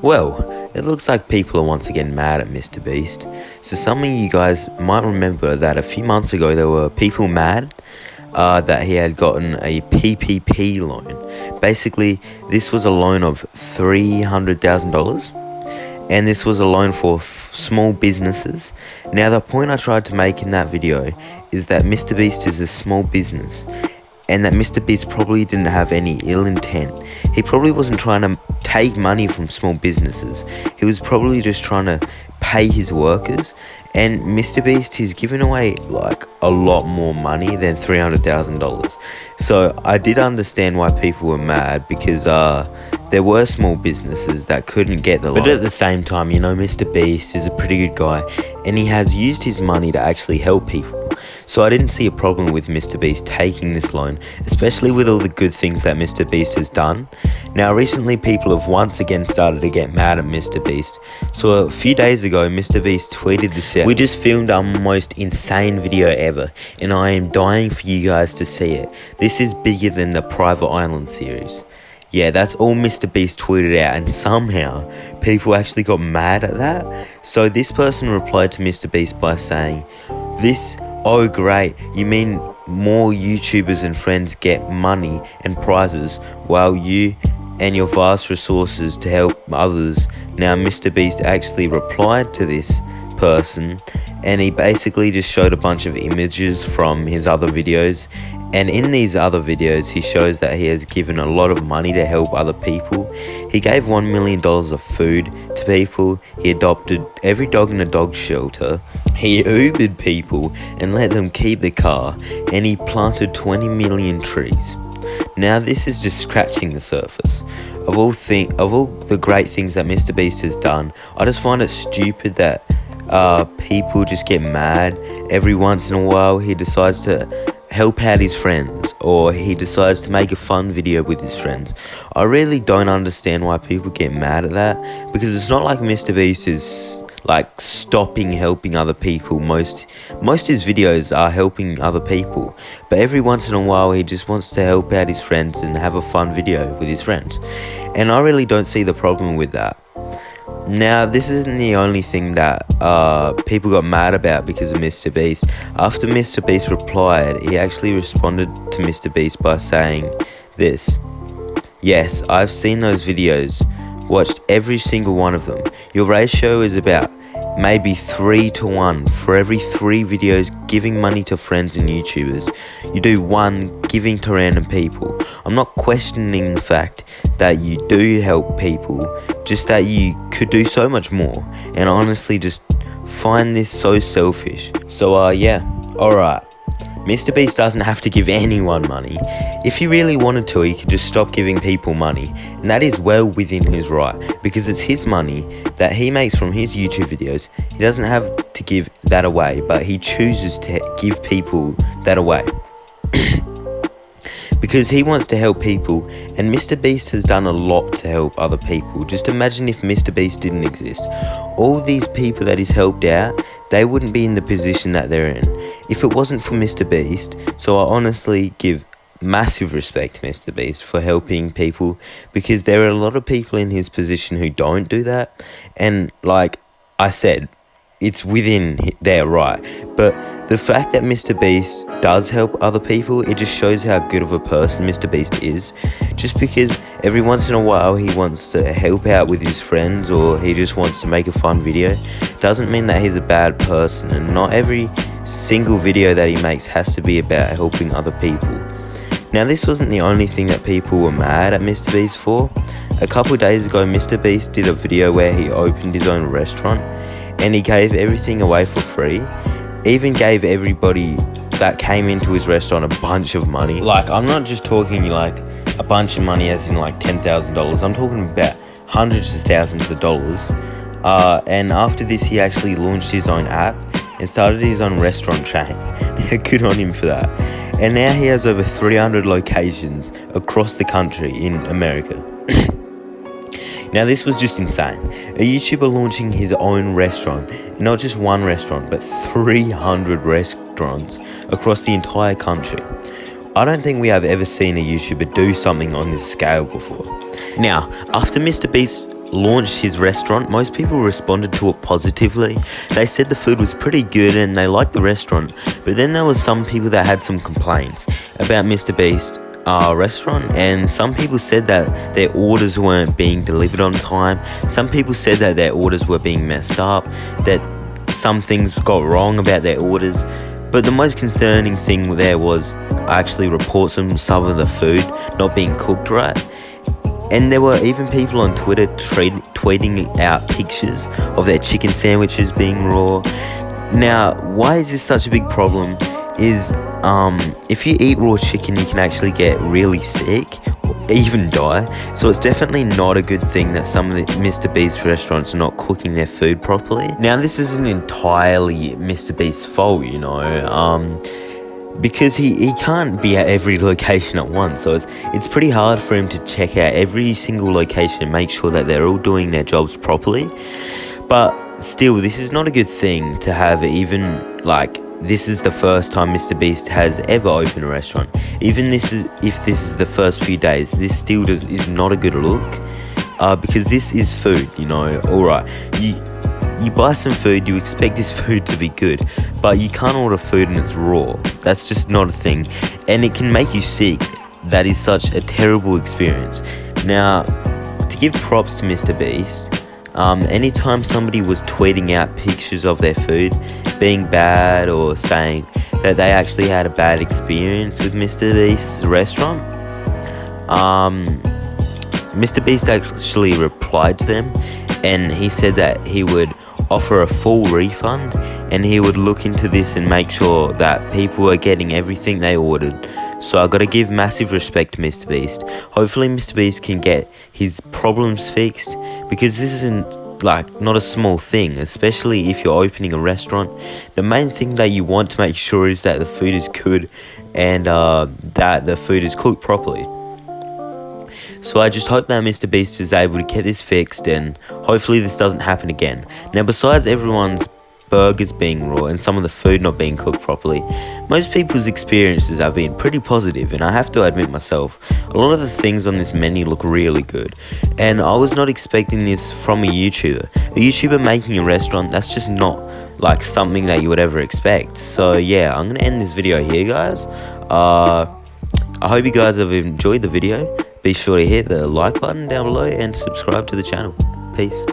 Well, it looks like people are once again mad at MrBeast. So some of you guys might remember that a few months ago there were people mad that he had gotten a PPP loan. Basically, this was a loan of $300,000, and this was a loan for small businesses. Now, the point I tried to make in that video is that MrBeast is a small business, and that MrBeast probably didn't have any ill intent. He probably wasn't trying to take money from small businesses. He was probably just trying to pay his workers. And MrBeast, he's given away like a lot more money than $300,000. So I did understand why people were mad, because there were small businesses that couldn't get the loan. But at the same time, MrBeast is a pretty good guy, and he has used his money to actually help people. So I didn't see a problem with MrBeast taking this loan, especially with all the good things that MrBeast has done. Now, recently people have once again started to get mad at MrBeast. So a few days ago, MrBeast tweeted this out. We just filmed our most insane video ever, and I am dying for you guys to see it. This is bigger than the Private Island series. Yeah, that's all MrBeast tweeted out, and somehow people actually got mad at that. So this person replied to MrBeast by saying, "Oh great, you mean more YouTubers and friends get money and prizes while you and your vast resources to help others?" Now MrBeast actually replied to this person, and he basically just showed a bunch of images from his other videos. And in these other videos, he shows that he has given a lot of money to help other people. He gave $1 million of food to people. He adopted every dog in a dog shelter. He Ubered people and let them keep the car. And he planted 20 million trees. Now, this is just scratching the surface. Of all the great things that MrBeast has done, I just find it stupid that people just get mad. Every once in a while, he decides to help out his friends, or he decides to make a fun video with his friends. I really don't understand why people get mad at that, because it's not like MrBeast is like stopping helping other people. Most his videos are helping other people, but every once in a while he just wants to help out his friends and have a fun video with his friends, and I really don't see the problem with that. Now, this isn't the only thing that people got mad about because of MrBeast. After MrBeast replied, he actually responded to MrBeast by saying this: "Yes, I've seen those videos, watched every single one of them. Your ratio is about maybe 3-to-1. For every 3 videos giving money to friends and YouTubers, you do 1 giving to random people. I'm not questioning the fact that you do help people, just that you could do so much more, and honestly just find this so selfish." So yeah, alright. MrBeast doesn't have to give anyone money. If he really wanted to, he could just stop giving people money, and that is well within his right, because it's his money that he makes from his YouTube videos. He doesn't have to give that away, but he chooses to give people that away because he wants to help people, and MrBeast has done a lot to help other people. Just imagine if MrBeast didn't exist. All these people that he's helped out, they wouldn't be in the position that they're in if it wasn't for MrBeast. So I honestly give massive respect to MrBeast for helping people, because there are a lot of people in his position who don't do that, and like I said, it's within their right. But the fact that MrBeast does help other people, it just shows how good of a person MrBeast is. Just because every once in a while he wants to help out with his friends, or he just wants to make a fun video, doesn't mean that he's a bad person. And not every single video that he makes has to be about helping other people. Now, this wasn't the only thing that people were mad at MrBeast for. A couple days ago, MrBeast did a video where he opened his own restaurant, and he gave everything away for free. Even gave everybody that came into his restaurant a bunch of money. Like, I'm not just talking like a bunch of money as in like $10,000. I'm talking about hundreds of thousands of dollars. And after this, he actually launched his own app and started his own restaurant chain. Good on him for that. And now he has over 300 locations across the country in America. Now, this was just insane. A YouTuber launching his own restaurant, and not just one restaurant, but 300 restaurants across the entire country. I don't think we have ever seen a YouTuber do something on this scale before. Now, after MrBeast launched his restaurant, most people responded to it positively. They said the food was pretty good and they liked the restaurant. But then there was some people that had some complaints about MrBeast restaurant, and some people said that their orders weren't being delivered on time. Some people said that their orders were being messed up, that some things got wrong about their orders. But the most concerning thing there was actually reports of some of the food not being cooked right. And there were even people on Twitter tweeting out pictures of their chicken sandwiches being raw. Now, why is this such a big problem? Is if you eat raw chicken, you can actually get really sick or even die. So it's definitely not a good thing that some of the MrBeast restaurants are not cooking their food properly. Now, this isn't entirely MrBeast's fault, you know, because he can't be at every location at once. So it's pretty hard for him to check out every single location and make sure that they're all doing their jobs properly. But still, this is not a good thing to have. Even like, this is the first time MrBeast has ever opened a restaurant. Even if this is the first few days, this still is not a good look, because this is food, you know. Alright, you buy some food, you expect this food to be good, but you can't order food and it's raw. That's just not a thing, and it can make you sick. That is such a terrible experience. Now, to give props to MrBeast, anytime somebody was tweeting out pictures of their food being bad or saying that they actually had a bad experience with MrBeast's restaurant, MrBeast actually replied to them, and he said that he would offer a full refund and he would look into this and make sure that people are getting everything they ordered. So I gotta give massive respect to MrBeast. Hopefully MrBeast can get his problems fixed, because this isn't like not a small thing, especially if you're opening a restaurant. The main thing that you want to make sure is that the food is good and that the food is cooked properly. So I just hope that MrBeast is able to get this fixed, and hopefully this doesn't happen again. Now, besides everyone's burgers being raw and some of the food not being cooked properly, most people's experiences have been pretty positive, and I have to admit myself, a lot of the things on this menu look really good, and I was not expecting this from a YouTuber. A YouTuber making a restaurant, that's just not like something that you would ever expect. So yeah, I'm gonna end this video here, guys. I hope you guys have enjoyed the video. Be sure to hit the like button down below and subscribe to the channel. Peace.